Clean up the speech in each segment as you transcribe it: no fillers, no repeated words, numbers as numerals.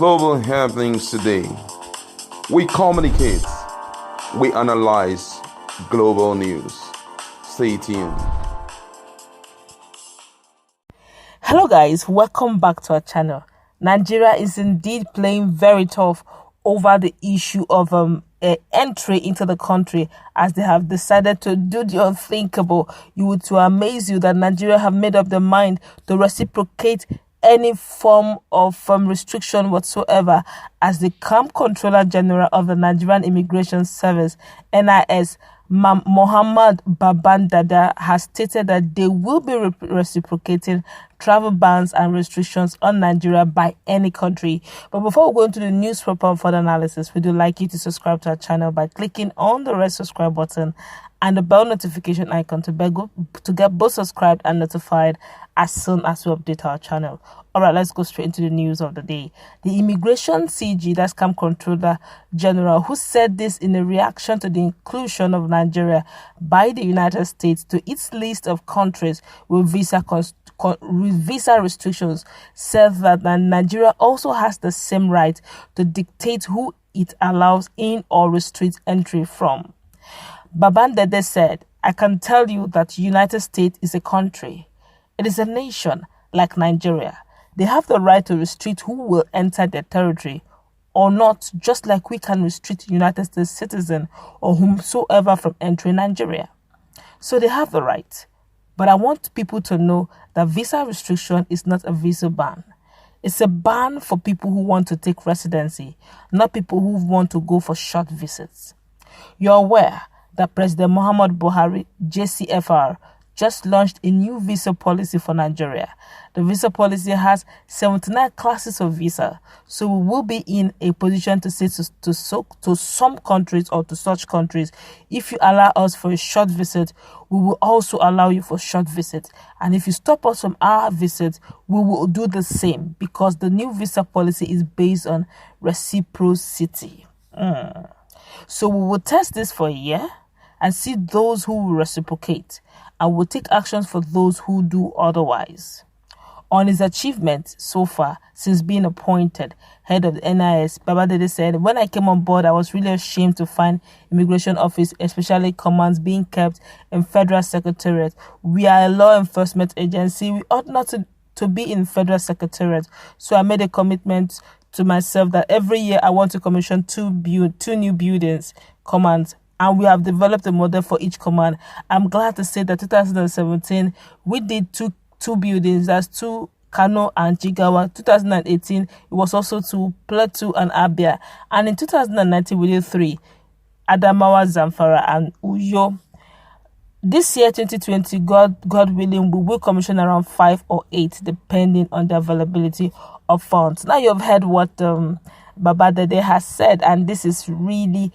global happenings today. We communicate, we analyze global news. Stay tuned. Hello guys, welcome back to our channel. Nigeria is indeed playing very tough over the issue of entry into the country, as they have decided to do the unthinkable. To amaze you that Nigeria have made up their mind to reciprocate any form of restriction whatsoever, as the Camp Controller General of the Nigerian Immigration Service, NIS, Mohammed Babandada, has stated that they will be reciprocating travel bans and restrictions on Nigeria by any country. But before we go into the news proper further analysis, we would like you to subscribe to our channel by clicking on the red subscribe button and the bell notification icon to get both subscribed and notified as soon as we update our channel. Alright, let's go straight into the news of the day. The Immigration CG, that's Camp Controller General, who said this in a reaction to the inclusion of Nigeria by the United States to its list of countries with visa restrictions, said that Nigeria also has the same right to dictate who it allows in or restricts entry from. Babandede said, "I can tell you that United States is a country. It is a nation like Nigeria. They have the right to restrict who will enter their territory or not, just like we can restrict United States citizens or whomsoever from entering Nigeria. So they have the right. But I want people to know that visa restriction is not a visa ban. It's a ban for people who want to take residency, not people who want to go for short visits. You're aware that President Muhammad Buhari, JCFR, just launched a new visa policy for Nigeria. The visa policy has 79 classes of visa, so we will be in a position to say to some countries or to such countries, if you allow us for a short visit, we will also allow you for short visit. And if you stop us from our visit, we will do the same, because the new visa policy is based on reciprocity. So we will test this for a year and see those who will reciprocate, and will take actions for those who do otherwise." On his achievements so far since being appointed head of the NIS, Babandede said, "When I came on board, I was really ashamed to find immigration office, especially commands, being kept in Federal Secretariat. We are a law enforcement agency. We ought not to be in Federal Secretariat. So I made a commitment to myself that every year I want to commission two new buildings, commands, and we have developed a model for each command. I'm glad to say that 2017, we did two buildings, that's two Kano and Jigawa. 2018, it was also two Plateau and Abia. And in 2019, we did three, Adamawa, Zamfara, and Uyo. This year, 2020, God willing, we will commission around 5 or 8, depending on the availability of funds." Now you've heard what Babandede has said, and this is really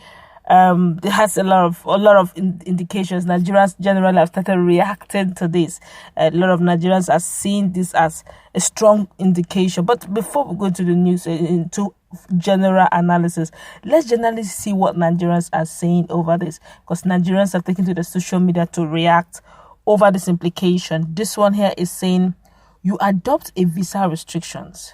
it has a lot of indications. Nigerians generally have started reacting to this. A lot of Nigerians are seeing this as a strong indication. But before we go to the news, into general analysis, let's generally see what Nigerians are saying over this, because Nigerians are taking to the social media to react over this implication. This one here is saying, "You adopt a visa restrictions.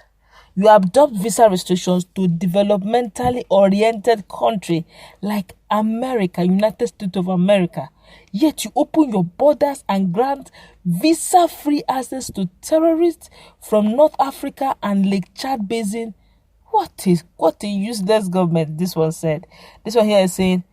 You adopt visa restrictions to developmentally oriented country like America, United States of America. Yet you open your borders and grant visa-free access to terrorists from North Africa and Lake Chad Basin. What a useless government," this one said. This one here is saying,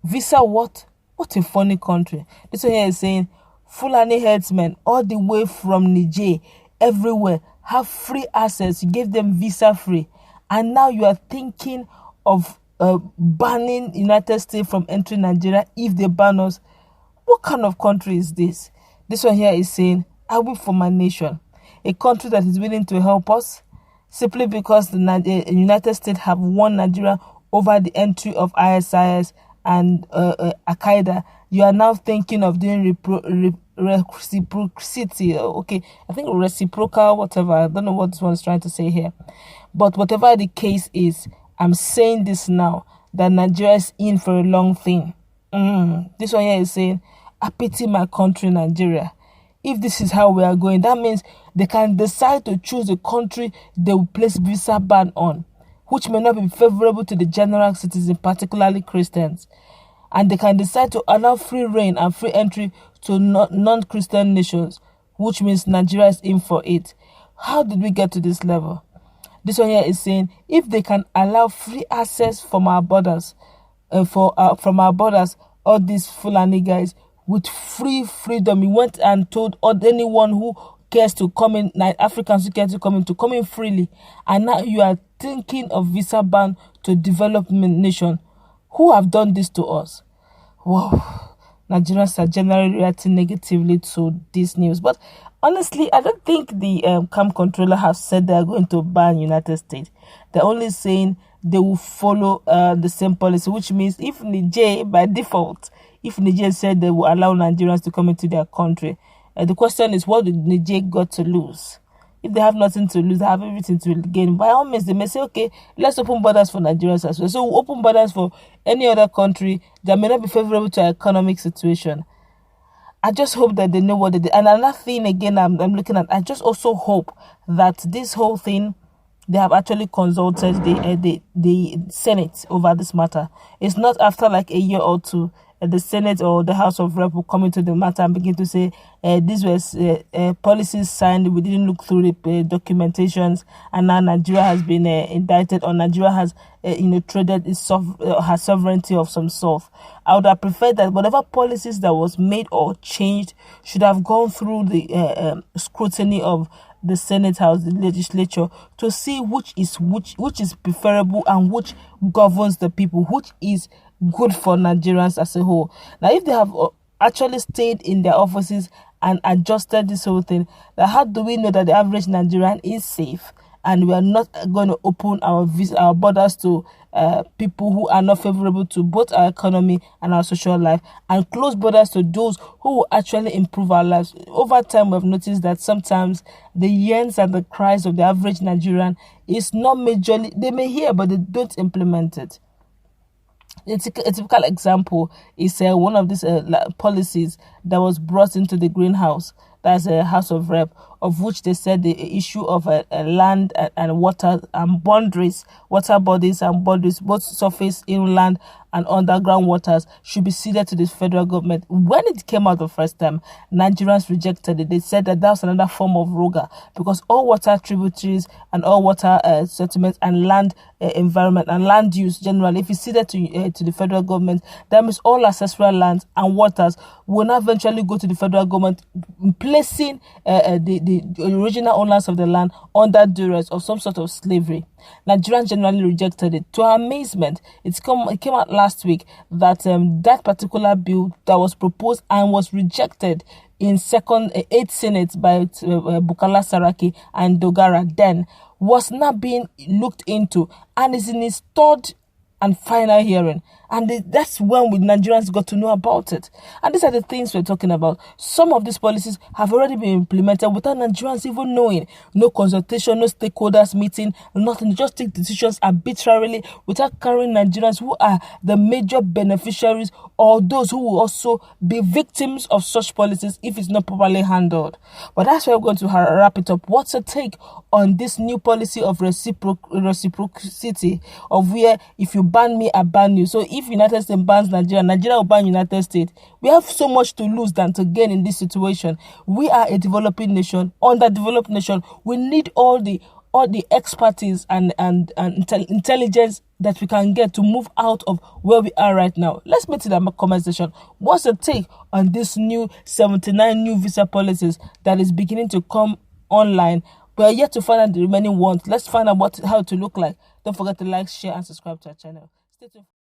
"Visa what? What a funny country." This one here is saying, "Fulani herdsmen all the way from Niger, everywhere, have free access. You gave them visa free, and now you are thinking of banning United States from entering Nigeria if they ban us. What kind of country is this?" This one here is saying, "I will for my nation, a country that is willing to help us simply because the United States have won Nigeria over the entry of ISIS and Al-Qaeda. You are now thinking of doing reciprocity." Okay, I think reciprocal, whatever. I don't know what this one is trying to say here. But whatever the case is, I'm saying this now, that Nigeria is in for a long thing. This one here is saying, "I pity my country, Nigeria. If this is how we are going, that means they can decide to choose a country they will place visa ban on, which may not be favorable to the general citizen, particularly Christians. And they can decide to allow free reign and free entry to non-Christian nations, which means Nigeria is in for it. How did we get to this level? This one here is saying, if they can allow free access from our borders, from our borders, all these Fulani guys, with freedom, he went and told anyone who cares to come in, like Africans who care to come in freely, and now you are thinking of visa ban to development nation. Who have done this to us? Wow. Nigerians are generally reacting negatively to this news. But honestly, I don't think the camp controller have said they are going to ban United States. They're only saying they will follow the same policy, which means if Niger, by default, if Niger said they will allow Nigerians to come into their country, the question is, what did Niger got to lose? If they have nothing to lose, they have everything to gain. By all means, they may say, okay, let's open borders for Nigerians as well. So we'll open borders for any other country that may not be favorable to our economic situation. I just hope that they know what they did. And another thing, again, I'm looking at, I just also hope that this whole thing, they have actually consulted the Senate over this matter. It's not after like a year or two, the Senate or the House of Rep will come into the matter and begin to say, these were policies signed, we didn't look through the documentations, and now Nigeria has been indicted, or Nigeria has traded her sovereignty of some sort. I would have preferred that whatever policies that was made or changed should have gone through the scrutiny of the Senate House, the legislature, to see which is preferable and which governs the people, which is good for Nigerians as a whole. Now, if they have actually stayed in their offices and adjusted this whole thing, then how do we know that the average Nigerian is safe and we are not going to open our borders to people who are not favorable to both our economy and our social life, and close borders to those who will actually improve our lives? Over time, we've noticed that sometimes the yearns and the cries of the average Nigerian is not majorly, they may hear, but they don't implement it. A typical example is one of these policies that was brought into the greenhouse, that's a House of Rep, of which they said the issue of land and water and boundaries, water bodies and boundaries, both surface, inland and underground waters, should be ceded to the federal government. When it came out the first time, Nigerians rejected it. They said that was another form of roga, because all water tributaries and all water settlements and land environment and land use generally, if it's ceded to the federal government, that means all ancestral lands and waters will now eventually go to the federal government, placing the original owners of the land under duress or some sort of slavery. Nigerians generally rejected it. To our amazement, it came out last week that that particular bill that was proposed and was rejected in 8th Senate by Bukola Saraki and Dogara then was now being looked into and is in its third and final hearing. And that's when Nigerians got to know about it. And these are the things we're talking about. Some of these policies have already been implemented without Nigerians even knowing. No consultation, no stakeholders meeting, nothing. Just take decisions arbitrarily without carrying Nigerians who are the major beneficiaries or those who will also be victims of such policies if it's not properly handled. But that's where we're going to wrap it up. What's your take on this new policy of reciprocity, of where if you ban me, I ban you? So if United States bans Nigeria, Nigeria will ban United States. We have so much to lose than to gain in this situation. We are a developing nation, underdeveloped nation. We need all the expertise and intelligence that we can get to move out of where we are right now. Let's meet in the comment section. What's your take on this new 79 new visa policies that is beginning to come online? We are yet to find out the remaining ones. Let's find out how to look like. Don't forget to like, share, and subscribe to our channel. Stay tuned.